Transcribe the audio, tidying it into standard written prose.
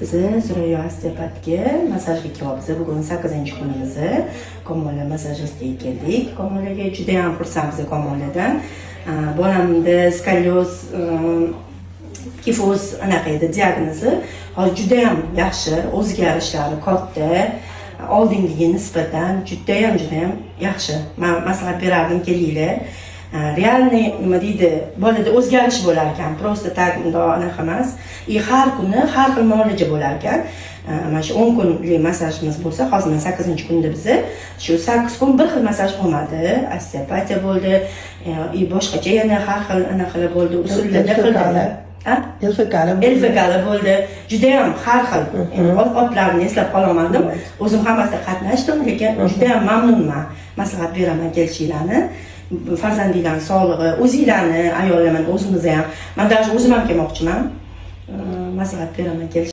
Bizi Surayyo osteopatga masajga kelyapmiz. Bugun 8-kunimiz. Komila masajistiga keldik. Komilaga juda ham xursandmiz Komiladan. Bolamda skolyoz, kifoz anaqa edi diagnozi. Hozir juda ham yaxshi, o'zgarishlari katta. Oldingiga nisbatan juda ham yaxshi. Men maslahat berardim, kelinglar. Realniy nima deydi, bolada o'zgarish bo'lar ekan, prosta tak bundoq anaqa emas. Har kuni har xil muolaja bo'lar ekan. Mana shu 10 kunlik masajimiz bo'lsa, hozir 8-kunda bizni shu 8 kun bir xil masaj bo'lmadi, osteopatiya bo'ldi, boshqacha yana har xil anaqalar bo'ldi, usullarda qildilar. Elfigala bo'ldi. Juda ham har xil. Otlarni eslab qololmadim. O'zim hammasida qatnashdim, lekin juda ham mamnunman. Maslahat beraman kelishinglarni. Farzandinglarning sog'lig'i, o'zinglarni ayollarni, o'zimizni ham. Men даже o'zim ham kelmoqchiman. Maslahat beraman kelish